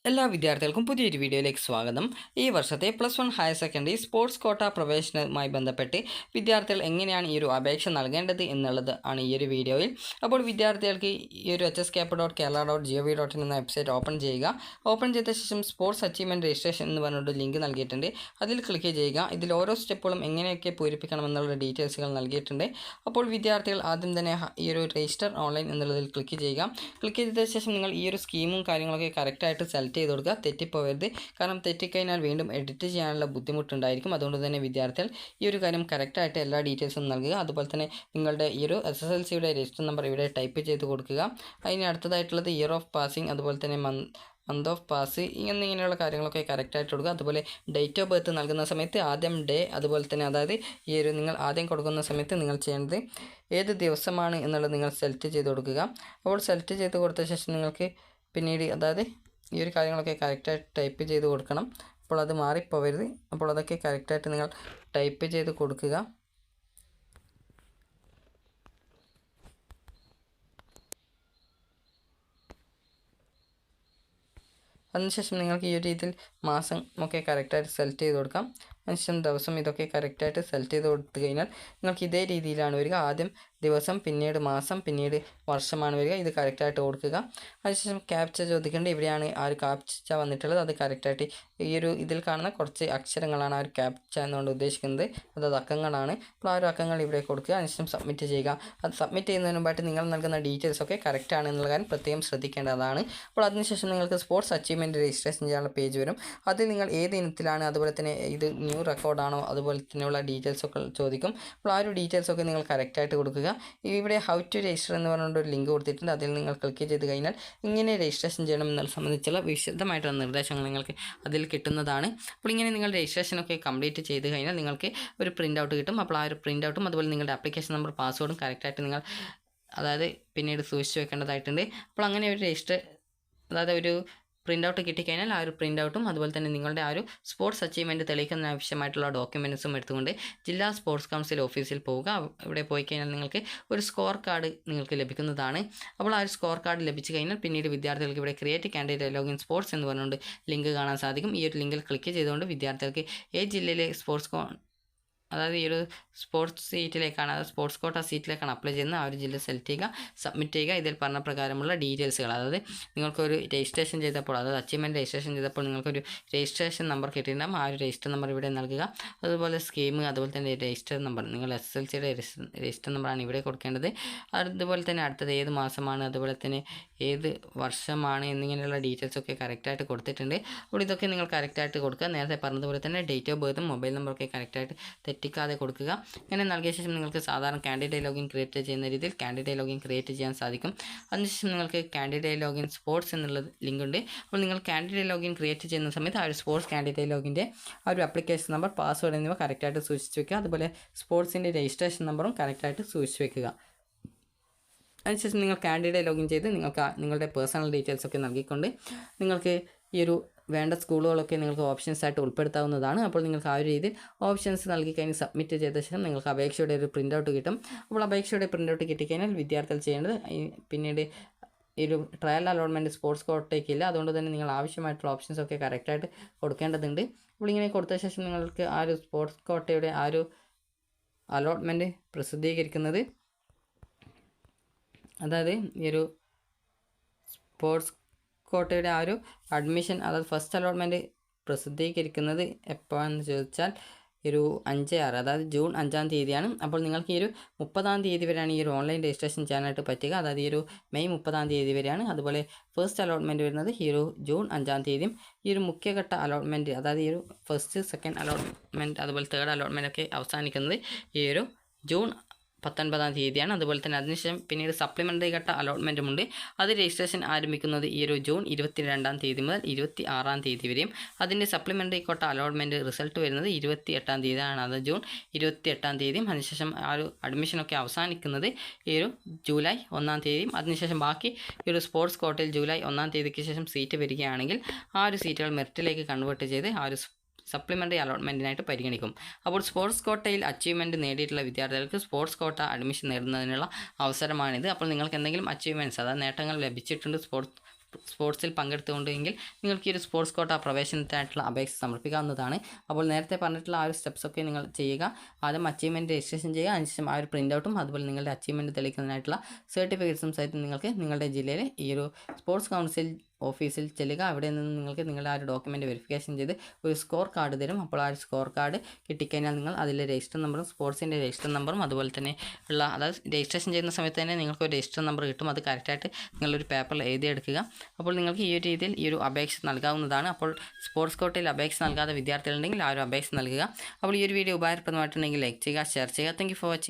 എല്ലാ വിദ്യാർത്ഥികൾക്കും പുതിയൊരു വീഡിയോയിലേക്ക് സ്വാഗതം. ഈ വർഷത്തെ +1 ഹയർ സെക്കൻഡറി സ്പോർട്സ് കോട്ട പ്രവേശനവുമായി ബന്ധപ്പെട്ട് വിദ്യാർത്ഥികൾ എങ്ങനെയാണ് ഈ ഒരു അപേക്ഷ നൽകേണ്ടത് എന്നുള്ളത് ആണ് ഈ ഒരു വീഡിയോയിൽ. അപ്പോൾ വിദ്യാർത്ഥികൾക്ക് ഈ ഒരു hscap.kerala.gov.in എന്ന വെബ്സൈറ്റ് ഓപ്പൺ ചെയ്യുക. ഓപ്പൺ ചെയ്ത ശേഷം സ്പോർട്സ് അച്ചീവ്മെൻറ്റ് രജിസ്ട്രേഷൻ എന്ന് പറഞ്ഞൊരു ലിങ്ക് നൽകിയിട്ടുണ്ട്. അതിൽ ക്ലിക്ക് ചെയ്യുക. ഇതിൽ ഓരോ സ്റ്റെപ്പുകളും എങ്ങനെയൊക്കെ പൂരിപ്പിക്കണമെന്നുള്ള ഡീറ്റെയിൽസുകൾ നൽകിയിട്ടുണ്ട്. അപ്പോൾ വിദ്യാർത്ഥികൾ ആദ്യം തന്നെ ഈ ഒരു രജിസ്റ്റർ ഓൺലൈൻ എന്നുള്ളതിൽ ക്ലിക്ക് ചെയ്യുക. ക്ലിക്ക് ചെയ്ത ശേഷം നിങ്ങൾ ഈ ഒരു സ്കീമും കാര്യങ്ങളൊക്കെ കറക്റ്റായിട്ട് സെലക്ട് ചെയ്ത് കൊടുക്കുക. തെറ്റിപ്പോകരുത്. കാരണം തെറ്റിക്കഴിഞ്ഞാൽ വീണ്ടും എഡിറ്റ് ചെയ്യാനുള്ള ബുദ്ധിമുട്ടുണ്ടായിരിക്കും. അതുകൊണ്ട് തന്നെ വിദ്യാർത്ഥികൾ ഈ ഒരു കാര്യം കറക്റ്റായിട്ട് എല്ലാ ഡീറ്റെയിൽസും നൽകുക. അതുപോലെ തന്നെ നിങ്ങളുടെ ഈ ഒരു SSLCയുടെ രജിസ്റ്റർ നമ്പർ ഇവിടെ ടൈപ്പ് ചെയ്ത് കൊടുക്കുക. അതിന് അടുത്തതായിട്ടുള്ളത് ഇയർ ഓഫ് പാസിംഗ്, അതുപോലെ തന്നെ മന്ത് ഓഫ് പാസ്, ഇങ്ങനെയുള്ള കാര്യങ്ങളൊക്കെ കറക്റ്റായിട്ട് കൊടുക്കുക. അതുപോലെ ഡേറ്റ് ഓഫ് ബർത്ത് നൽകുന്ന സമയത്ത് ആദ്യം ഡേ, അതുപോലെ തന്നെ അതായത് ഈ ഒരു നിങ്ങൾ ആദ്യം കൊടുക്കുന്ന സമയത്ത് നിങ്ങൾ ചെയ്യേണ്ടത് ഏത് ദിവസമാണ് എന്നുള്ളത് നിങ്ങൾ സെലക്ട് ചെയ്ത് കൊടുക്കുക. അപ്പോൾ സെലക്ട് ചെയ്ത് കൊടുത്ത ശേഷം നിങ്ങൾക്ക് പിന്നീട് അതായത് ഈ ഒരു കാര്യങ്ങളൊക്കെ കറക്റ്റായിട്ട് ടൈപ്പ് ചെയ്ത് കൊടുക്കണം. അപ്പോൾ അത് മാറിപ്പോവരുത്. അപ്പോൾ അതൊക്കെ കറക്റ്റായിട്ട് നിങ്ങൾ ടൈപ്പ് ചെയ്ത് കൊടുക്കുക. അതിനുശേഷം നിങ്ങൾക്ക് ഈ ഒരു രീതിയിൽ മാസം ഒക്കെ കറക്റ്റായിട്ട് സെലക്ട് ചെയ്ത് കൊടുക്കാം. അതിനുശേഷം ദിവസം ഇതൊക്കെ കറക്റ്റായിട്ട് സെലക്ട് ചെയ്ത് കൊടുത്തു കഴിഞ്ഞാൽ നിങ്ങൾക്ക് ഇതേ രീതിയിലാണ് വരിക. ആദ്യം ദിവസം, പിന്നീട് മാസം, പിന്നീട് വർഷമാണ് വരിക. ഇത് കറക്റ്റായിട്ട് കൊടുക്കുക. അതിനുശേഷം ക്യാപ്ച ചോദിക്കേണ്ടത് ഇവിടെയാണ് ആ ഒരു ക്യാപ്ച വന്നിട്ടുള്ളത്. അത് കറക്റ്റായിട്ട് ഈ ഒരു ഇതിൽ കാണുന്ന കുറച്ച് അക്ഷരങ്ങളാണ് ആ ഒരു ക്യാപ്ച എന്നുകൊണ്ട് ഉദ്ദേശിക്കുന്നത്. അതായത് അക്കങ്ങളാണ്. അപ്പോൾ ആ ഒരു അക്കങ്ങൾ ഇവിടെ കൊടുക്കുക. അതിനുശേഷം സബ്മിറ്റ് ചെയ്യുക. അത് സബ്മിറ്റ് ചെയ്യുന്നതിന് മുമ്പായിട്ട് നിങ്ങൾ നൽകുന്ന ഡീറ്റെയിൽസ് ഒക്കെ കറക്റ്റ് ആണ് എന്നുള്ള കാര്യം പ്രത്യേകം ശ്രദ്ധിക്കേണ്ടതാണ്. അപ്പോൾ അതിനുശേഷം നിങ്ങൾക്ക് സ്പോർട്സ് അച്ചീവ്മെൻറ്റ് രജിസ്ട്രേഷൻ ചെയ്യാനുള്ള പേജ് വരും. അതിൽ നിങ്ങൾ ഏത് ഇനത്തിലാണ്, അതുപോലെ തന്നെ ഇത് ന്യൂ റെക്കോർഡാണോ, അതുപോലെ തന്നെയുള്ള ഡീറ്റെയിൽസ് ഒക്കെ ചോദിക്കും. അപ്പോൾ ആ ഒരു ഡീറ്റെയിൽസ് ഒക്കെ നിങ്ങൾ കറക്റ്റായിട്ട് കൊടുക്കുക. ഇവിടെ ഹൗ ടു രജിസ്റ്റർ എന്ന് പറഞ്ഞുകൊണ്ട് ഒരു ലിങ്ക് കൊടുത്തിട്ടുണ്ട്. അതിൽ നിങ്ങൾ ക്ലിക്ക് ചെയ്ത് കഴിഞ്ഞാൽ ഇങ്ങനെ രജിസ്ട്രേഷൻ ചെയ്യണം എന്നത് സംബന്ധിച്ചുള്ള വിശദമായിട്ടുള്ള നിർദ്ദേശങ്ങൾ നിങ്ങൾക്ക് അതിൽ കിട്ടുന്നതാണ്. അപ്പോൾ ഇങ്ങനെ നിങ്ങൾ രജിസ്ട്രേഷനൊക്കെ കംപ്ലീറ്റ് ചെയ്ത് കഴിഞ്ഞാൽ നിങ്ങൾക്ക് ഒരു പ്രിൻ്റ് ഔട്ട് കിട്ടും. അപ്പോൾ ആ ഒരു പ്രിൻ്റ് ഔട്ടും അതുപോലെ നിങ്ങളുടെ ആപ്ലിക്കേഷൻ നമ്പർ, പാസ്വേഡും കറക്റ്റായിട്ട് നിങ്ങൾ അതായത് പിന്നീട് സൂക്ഷിച്ച് വെക്കേണ്ടതായിട്ടുണ്ട്. അപ്പോൾ അങ്ങനെ ഒരു രജിസ്റ്റർ അതായത് ഒരു പ്രിൻ്റ് ഔട്ട് കിട്ടിക്കഴിഞ്ഞാൽ ആ ഒരു പ്രിൻ്റ് ഔട്ടും അതുപോലെ തന്നെ നിങ്ങളുടെ ആ ഒരു സ്പോർട്സ് അച്ചീവ്മെൻറ്റ് തെളിയിക്കുന്നതിന് ആവശ്യമായിട്ടുള്ള ഡോക്യുമെൻറ്റ്സും എടുത്തുകൊണ്ട് ജില്ലാ സ്പോർട്സ് കൗൺസിൽ ഓഫീസിൽ പോവുക. ഇവിടെ പോയി കഴിഞ്ഞാൽ നിങ്ങൾക്ക് ഒരു സ്കോർ കാർഡ് നിങ്ങൾക്ക് ലഭിക്കുന്നതാണ്. അപ്പോൾ ആ ഒരു സ്കോർ കാർഡ് ലഭിച്ചു കഴിഞ്ഞാൽ പിന്നീട് വിദ്യാർത്ഥികൾക്ക് ഇവിടെ ക്രിയേറ്റ് കാൻഡിഡേറ്റ് ലോഗിൻ സ്പോർട്സ് എന്ന് പറഞ്ഞുകൊണ്ട് ലിങ്ക് കാണാൻ സാധിക്കും. ഈ ഒരു ലിങ്കിൽ ക്ലിക്ക് ചെയ്തുകൊണ്ട് വിദ്യാർത്ഥികൾക്ക് ഏത് ജില്ലയിലെ അതായത് ഈ ഒരു സ്പോർട്സ് സീറ്റിലേക്കാണ്, അതായത് സ്പോർട്സ് കോട്ട സീറ്റിലേക്കാണ് അപ്ലൈ ചെയ്യുന്നത്. ആ ഒരു ജില്ല സെലക്ട് ചെയ്യുക, സബ്മിറ്റ് ചെയ്യുക. ഇതിൽ പറഞ്ഞ പ്രകാരമുള്ള ഡീറ്റെയിൽസുകൾ, അതായത് നിങ്ങൾക്കൊരു രജിസ്ട്രേഷൻ ചെയ്തപ്പോൾ, അതായത് അച്ചീവ്മെൻറ്റ് രജിസ്ട്രേഷൻ ചെയ്തപ്പോൾ നിങ്ങൾക്കൊരു രജിസ്ട്രേഷൻ നമ്പർ കിട്ടിയിട്ടുണ്ടാകും. ആ ഒരു രജിസ്റ്റർ നമ്പർ ഇവിടെ നൽകുക. അതുപോലെ സ്കീം, അതുപോലെ തന്നെ രജിസ്റ്റർ നമ്പർ, നിങ്ങൾ SSLCയുടെ രജിസ്റ്റർ നമ്പറാണ് ഇവിടെ കൊടുക്കേണ്ടത്. അതുപോലെ തന്നെ അടുത്തത് ഏത് മാസമാണ്, അതുപോലെ തന്നെ ഏത് വർഷമാണ് എന്നിങ്ങനെയുള്ള ഡീറ്റെയിൽസൊക്കെ കറക്റ്റായിട്ട് കൊടുത്തിട്ടുണ്ട്. അപ്പോൾ ഇതൊക്കെ നിങ്ങൾ കറക്റ്റായിട്ട് കൊടുക്കുക. നേരത്തെ പറഞ്ഞതുപോലെ തന്നെ ഡേറ്റ് ഓഫ് ബർത്തും മൊബൈൽ നമ്പറൊക്കെ കറക്റ്റായിട്ട് തെറ്റിക്കാതെ കൊടുക്കുക. ഇങ്ങനെ നൽകിയ ശേഷം നിങ്ങൾക്ക് സാധാരണ കാൻഡിഡേറ്റ് ലോഗിൻ ക്രിയേറ്റ് ചെയ്യുന്ന രീതിയിൽ കാൻഡിഡേറ്റ് ലോഗിൻ ക്രിയേറ്റ് ചെയ്യാൻ സാധിക്കും. അതിനുശേഷം നിങ്ങൾക്ക് കാൻഡിഡേറ്റ് ലോഗിൻ സ്പോർട്സ് എന്നുള്ള ലിങ്ക് ഉണ്ട്. അപ്പോൾ നിങ്ങൾ കാൻഡിഡേറ്റ് ലോഗിൻ ക്രിയേറ്റ് ചെയ്യുന്ന സമയത്ത് ആ ഒരു സ്പോർട്സ് കാൻഡിഡേറ്റ് ലോഗിൻ്റെ ആ ഒരു ആപ്ലിക്കേഷൻ നമ്പർ, പാസ്വേഡ് എന്നിവ കറക്റ്റായിട്ട് സൂക്ഷിച്ച് വെക്കുക. അതുപോലെ സ്പോർട്സിൻ്റെ രജിസ്ട്രേഷൻ നമ്പറും കറക്റ്റായിട്ട് സൂക്ഷിച്ച് വെക്കുക. അതിനുശേഷം നിങ്ങൾ കാൻഡിഡേറ്റ് ലോഗിൻ ചെയ്ത് നിങ്ങൾക്ക് നിങ്ങളുടെ പേഴ്സണൽ ഡീറ്റെയിൽസ് ഒക്കെ നൽകിക്കൊണ്ട് നിങ്ങൾക്ക് ഈ ഒരു വേണ്ട സ്കൂളുകളൊക്കെ നിങ്ങൾക്ക് ഓപ്ഷൻസ് ആയിട്ട് ഉൾപ്പെടുത്താവുന്നതാണ്. അപ്പോൾ നിങ്ങൾക്ക് ആ ഒരു രീതിയിൽ ഓപ്ഷൻസ് നൽകി കഴിഞ്ഞ് സബ്മിറ്റ് ചെയ്ത ശേഷം നിങ്ങൾക്ക് അപേക്ഷയുടെ ഒരു പ്രിൻ്റ് ഔട്ട് കിട്ടും. അപ്പോൾ അപേക്ഷയുടെ പ്രിൻ്റ് ഔട്ട് കിട്ടിക്കഴിഞ്ഞാൽ വിദ്യാർത്ഥികൾ ചെയ്യേണ്ടത് പിന്നീട് ഈ ഒരു ട്രയൽ അലോട്ട്മെൻറ്റ് സ്പോർട്സ് കോട്ടയ്ക്കില്ല. അതുകൊണ്ട് തന്നെ നിങ്ങൾ ആവശ്യമായിട്ടുള്ള ഓപ്ഷൻസ് ഒക്കെ കറക്റ്റായിട്ട് കൊടുക്കേണ്ടതുണ്ട്. അപ്പോൾ ഇങ്ങനെ കൊടുത്ത ശേഷം നിങ്ങൾക്ക് ആ ഒരു സ്പോർട്സ് കോട്ടയുടെ ആ ഒരു അലോട്ട്മെൻറ്റ് പ്രസിദ്ധീകരിക്കുന്നത്, അതായത് ഈ ഒരു സ്പോർട്സ് കോട്ടയുടെ ആ ഒരു അഡ്മിഷൻ, അതായത് ഫസ്റ്റ് അലോട്ട്മെൻറ്റ് പ്രസിദ്ധീകരിക്കുന്നത് എപ്പോഴാണെന്ന് ചോദിച്ചാൽ ഒരു 5/6, അതായത് ജൂൺ 5-ാം തീയതിയാണ്. അപ്പോൾ നിങ്ങൾക്ക് ഈ ഒരു 30-ാം തീയതി വരെയാണ് ഈ ഒരു ഓൺലൈൻ രജിസ്ട്രേഷൻ ചെയ്യാനായിട്ട് പറ്റുക. അതായത് ഈ ഒരു മെയ് 30-ാം തീയതി വരെയാണ്. അതുപോലെ ഫസ്റ്റ് അലോട്ട്മെൻറ്റ് വരുന്നത് ഈ ഒരു ജൂൺ 5-ാം തീയതിയും. ഈ ഒരു മുഖ്യഘട്ട അലോട്ട്മെൻറ്റ്, അതായത് ഈ ഒരു ഫസ്റ്റ്, സെക്കൻഡ് അലോട്ട്മെൻറ്റ്, അതുപോലെ തേർഡ് അലോട്ട്മെൻറ്റ് ഒക്കെ അവസാനിക്കുന്നത് ഈ ഒരു ജൂൺ 19-ാം തീയതിയാണ്. അതുപോലെ തന്നെ അതിനുശേഷം പിന്നീട് സപ്ലിമെൻ്ററി ഘട്ട അലോട്ട്മെൻറ്റുമുണ്ട്. അത് രജിസ്ട്രേഷൻ ആരംഭിക്കുന്നത് ഈ ഒരു ജൂൺ 22-ാം തീയതി മുതൽ 26-ാം തീയതി വരെയും. അതിൻ്റെ സപ്ലിമെൻ്ററി ഘട്ട അലോട്ട്മെൻറ്റ് റിസൾട്ട് വരുന്നത് 28-ാം തീയതിയാണ്, അത് ജൂൺ 28-ാം തീയതിയും. അതിനുശേഷം ആ ഒരു അഡ്മിഷനൊക്കെ അവസാനിക്കുന്നത് ഈ ഒരു ജൂലൈ 1-ാം തീയതിയും. അതിനുശേഷം ബാക്കി ഈ ഒരു സ്പോർട്സ് കോട്ടയിൽ ജൂലൈ 1-ാം തീയതിക്ക് ശേഷം സീറ്റ് വരികയാണെങ്കിൽ ആ ഒരു സീറ്റുകൾ മെറിറ്റിലേക്ക് കൺവേർട്ട് ചെയ്ത് ആ ഒരു സപ്ലിമെൻ്ററി അലോട്ട്മെൻറ്റിനായിട്ട് പരിഗണിക്കും. അപ്പോൾ സ്പോർട്സ് കോട്ടയിൽ അച്ചീവ്മെൻറ്റ് നേടിയിട്ടുള്ള വിദ്യാർത്ഥികൾക്ക് സ്പോർട്സ് കോട്ട അഡ്മിഷൻ നേടുന്നതിനുള്ള അവസരമാണിത്. അപ്പോൾ നിങ്ങൾക്ക് എന്തെങ്കിലും അച്ചീവ്മെൻറ്റ്സ്, അതായത് നേട്ടങ്ങൾ ലഭിച്ചിട്ടുണ്ട് സ്പോർട്സ് സ്പോർട്സിൽ പങ്കെടുത്തുകൊണ്ടെങ്കിൽ നിങ്ങൾക്ക് ഈ ഒരു സ്പോർട്സ് കോട്ട പ്രവേശനത്തിനായിട്ടുള്ള അപേക്ഷ സമർപ്പിക്കാവുന്നതാണ്. അപ്പോൾ നേരത്തെ പറഞ്ഞിട്ടുള്ള ആ ഒരു സ്റ്റെപ്സൊക്കെ നിങ്ങൾ ചെയ്യുക. ആദ്യം അച്ചീവ്മെൻറ്റ് രജിസ്ട്രേഷൻ ചെയ്യുക. അതിനുശേഷം ആ ഒരു പ്രിൻ്റ് ഔട്ടും അതുപോലെ നിങ്ങളുടെ അച്ചീവ്മെൻറ്റ് തെളിയിക്കുന്നതിനായിട്ടുള്ള സർട്ടിഫിക്കറ്റ്സും സഹിതം നിങ്ങൾക്ക് നിങ്ങളുടെ ജില്ലയിലെ ഈ ഒരു സ്പോർട്സ് കൗൺസിൽ ഓഫീസിൽ ചെല്ലുക. അവിടെ നിന്ന് നിങ്ങൾക്ക് നിങ്ങളുടെ ആ ഒരു ഡോക്യുമെൻറ്റ് വെരിഫിക്കേഷൻ ചെയ്ത് ഒരു സ്കോർ കാർഡ് തരും. അപ്പോൾ ആ ഒരു സ്കോർ കാർഡ് കിട്ടിക്കഴിഞ്ഞാൽ നിങ്ങൾ അതിലെ രജിസ്റ്റർ നമ്പറും സ്പോർട്സിൻ്റെ രജിസ്റ്റർ നമ്പറും അതുപോലെ തന്നെ ഉള്ള, അതായത് രജിസ്ട്രേഷൻ ചെയ്യുന്ന സമയത്ത് തന്നെ നിങ്ങൾക്ക് ഒരു രജിസ്റ്റർ നമ്പർ കിട്ടും. അത് കറക്റ്റായിട്ട് നിങ്ങളൊരു പേപ്പറിൽ എഴുതിയെടുക്കുക. അപ്പോൾ നിങ്ങൾക്ക് ഈ ഒരു രീതിയിൽ ഈ ഒരു അപേക്ഷ നൽകാവുന്നതാണ്. അപ്പോൾ സ്പോർട്സ് കോട്ടയിൽ അപേക്ഷ നൽകാതെ വിദ്യാർത്ഥികളുണ്ടെങ്കിൽ ആ ഒരു അപേക്ഷ നൽകുക. അപ്പോൾ ഈ ഒരു വീഡിയോ ഉപകാരപ്രദമായിട്ടുണ്ടെങ്കിൽ ലൈക്ക് ചെയ്യുക, ഷെയർ ചെയ്യുക. Thank you for watching.